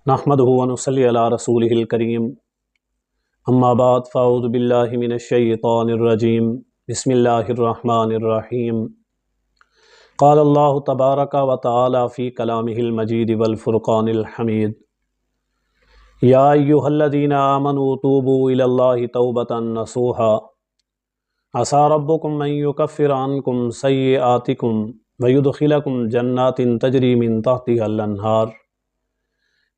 نحمدہ ونصلی علی رسولہ الکریم اما بعد فاعوذ باللہ من الشیطان الرجیم بسم اللہ الرحمن الرحیم قال اللہ تبارک و تعالی فی کلامہ المجید والفرقان الحمید یا ایہا الذین آمنوا توبوا الی اللہ توبۃ نصوحا عسیٰ ربکم ان یکفر عنکم سیئاتکم ویدخلکم جنات تجری من تحتها الانہار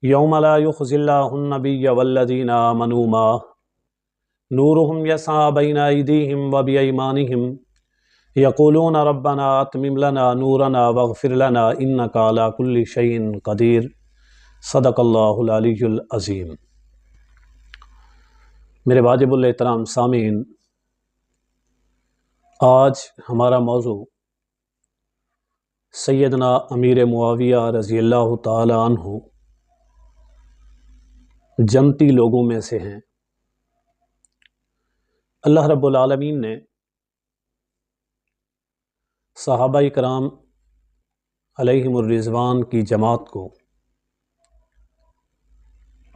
یوم لا یخزی اللہ النبی والذین آمنوا معہ نورہم یسعی بین ایدیہم وبایمانہم یقولون ربنا اتمم لنا نورنا واغفر لنا انک علی کل شیء قدیر صدق اللہ العلی العظیم۔ میرے واجب الاحترام سامعین، آج ہمارا موضوع سیدنا امیر معاویہ رضی اللہ تعالی عنہ جنتی لوگوں میں سے ہیں۔ اللہ رب العالمین نے صحابہ کرام علیہم الرضوان کی جماعت کو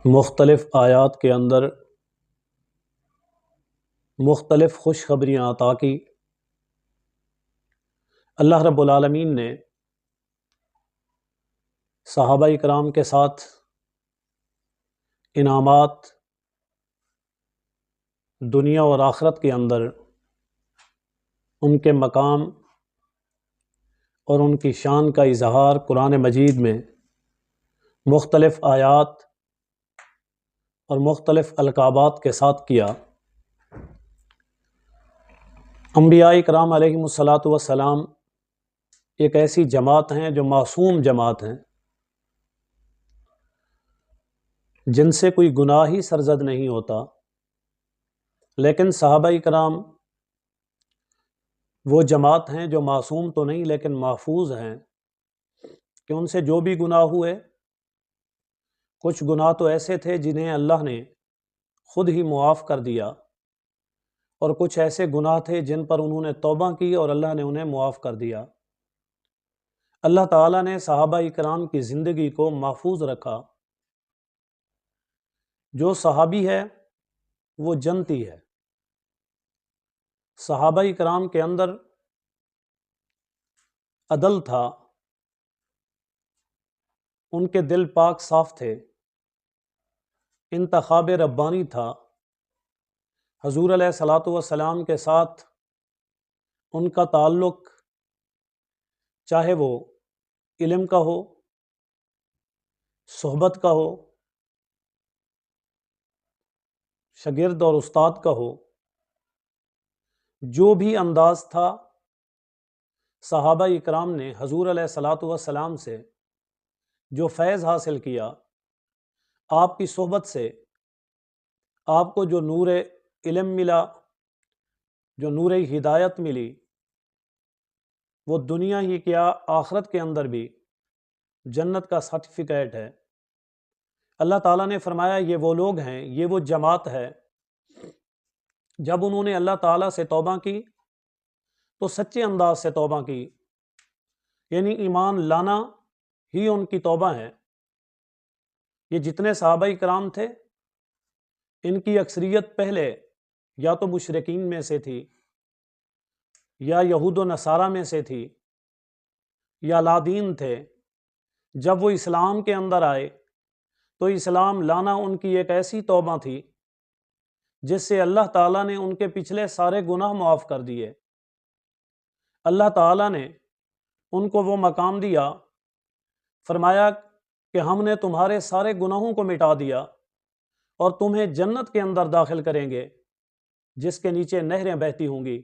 مختلف آیات کے اندر مختلف خوشخبریاں عطا کی۔ اللہ رب العالمین نے صحابہ کرام کے ساتھ انعامات دنیا اور آخرت کے اندر ان کے مقام اور ان کی شان کا اظہار قرآن مجید میں مختلف آیات اور مختلف القابات کے ساتھ کیا۔ انبیاء کرام علیہم السلام ایک ایسی جماعت ہیں جو معصوم جماعت ہیں، جن سے کوئی گناہ ہی سرزد نہیں ہوتا، لیکن صحابہ کرام وہ جماعت ہیں جو معصوم تو نہیں لیکن محفوظ ہیں کہ ان سے جو بھی گناہ ہوئے، کچھ گناہ تو ایسے تھے جنہیں اللہ نے خود ہی معاف کر دیا، اور کچھ ایسے گناہ تھے جن پر انہوں نے توبہ کی اور اللہ نے انہیں معاف کر دیا۔ اللہ تعالیٰ نے صحابہ کرام کی زندگی کو محفوظ رکھا۔ جو صحابی ہے وہ جنتی ہے۔ صحابہ کرام کے اندر عدل تھا، ان کے دل پاک صاف تھے، انتخاب ربانی تھا، حضور علیہ الصلوۃ والسلام کے ساتھ ان کا تعلق چاہے وہ علم کا ہو، صحبت کا ہو، شاگرد اور استاد کا ہو، جو بھی انداز تھا، صحابہ اکرام نے حضور علیہ الصلوۃ والسلام سے جو فیض حاصل کیا، آپ کی صحبت سے آپ کو جو نور علم ملا، جو نور ہدایت ملی، وہ دنیا ہی کیا آخرت کے اندر بھی جنت کا سرٹیفکیٹ ہے۔ اللہ تعالیٰ نے فرمایا یہ وہ لوگ ہیں، یہ وہ جماعت ہے، جب انہوں نے اللہ تعالیٰ سے توبہ کی تو سچے انداز سے توبہ کی، یعنی ایمان لانا ہی ان کی توبہ ہے۔ یہ جتنے صحابہ کرام تھے، ان کی اکثریت پہلے یا تو مشرکین میں سے تھی، یا یہود و نصارہ میں سے تھی، یا لادین تھے۔ جب وہ اسلام کے اندر آئے تو اسلام لانا ان کی ایک ایسی توبہ تھی جس سے اللہ تعالیٰ نے ان کے پچھلے سارے گناہ معاف کر دیے۔ اللہ تعالیٰ نے ان کو وہ مقام دیا، فرمایا کہ ہم نے تمہارے سارے گناہوں کو مٹا دیا اور تمہیں جنت کے اندر داخل کریں گے جس کے نیچے نہریں بہتی ہوں گی،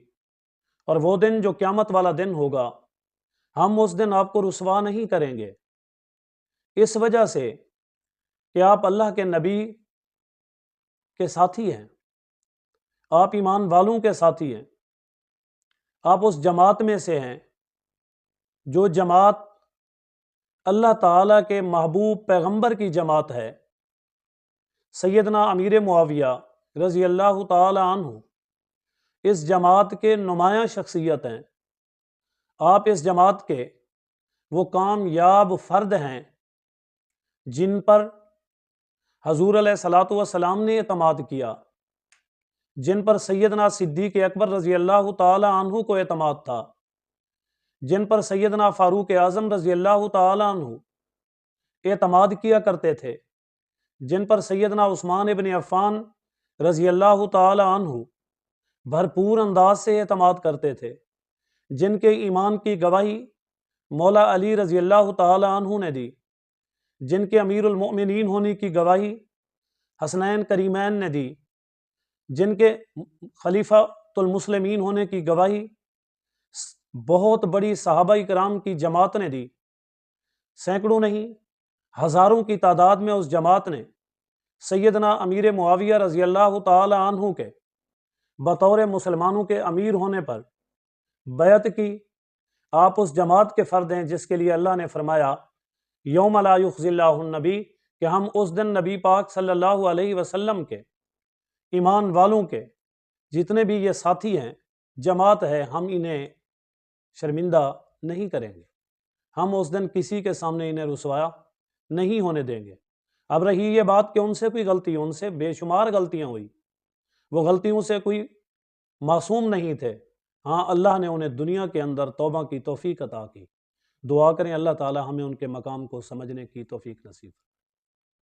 اور وہ دن جو قیامت والا دن ہوگا، ہم اس دن آپ کو رسوا نہیں کریں گے، اس وجہ سے کہ آپ اللہ کے نبی کے ساتھی ہیں، آپ ایمان والوں کے ساتھی ہیں، آپ اس جماعت میں سے ہیں جو جماعت اللہ تعالیٰ کے محبوب پیغمبر کی جماعت ہے۔ سیدنا امیر معاویہ رضی اللہ تعالی عنہ اس جماعت کے نمایاں شخصیت ہیں۔ آپ اس جماعت کے وہ کامیاب فرد ہیں جن پر حضور علیہ الصلوۃ والسلام نے اعتماد کیا، جن پر سیدنا صدیق اکبر رضی اللہ تعالی عنہ کو اعتماد تھا، جن پر سیدنا فاروق اعظم رضی اللہ تعالی عنہ اعتماد کیا کرتے تھے، جن پر سیدنا عثمان ابن عفان رضی اللہ تعالی عنہ بھرپور انداز سے اعتماد کرتے تھے، جن کے ایمان کی گواہی مولا علی رضی اللہ تعالی عنہ نے دی، جن کے امیر المؤمنین ہونے کی گواہی حسنین کریمین نے دی، جن کے خلیفہ المسلمین ہونے کی گواہی بہت بڑی صحابہ کرام کی جماعت نے دی، سینکڑوں نہیں ہزاروں کی تعداد میں اس جماعت نے سیدنا امیر معاویہ رضی اللہ تعالی عنہ کے بطور مسلمانوں کے امیر ہونے پر بیعت کی۔ آپ اس جماعت کے فرد ہیں جس کے لیے اللہ نے فرمایا یوم لا یخزی اللہ النبی، کہ ہم اس دن نبی پاک صلی اللہ علیہ وسلم کے ایمان والوں کے جتنے بھی یہ ساتھی ہیں، جماعت ہے، ہم انہیں شرمندہ نہیں کریں گے، ہم اس دن کسی کے سامنے انہیں رسوایا نہیں ہونے دیں گے۔ اب رہی یہ بات کہ ان سے کوئی غلطی، ان سے بے شمار غلطیاں ہوئی، وہ غلطیوں سے کوئی معصوم نہیں تھے، ہاں اللہ نے انہیں دنیا کے اندر توبہ کی توفیق عطا کی۔ دعا کریں اللہ تعالی ہمیں ان کے مقام کو سمجھنے کی توفیق نصیب۔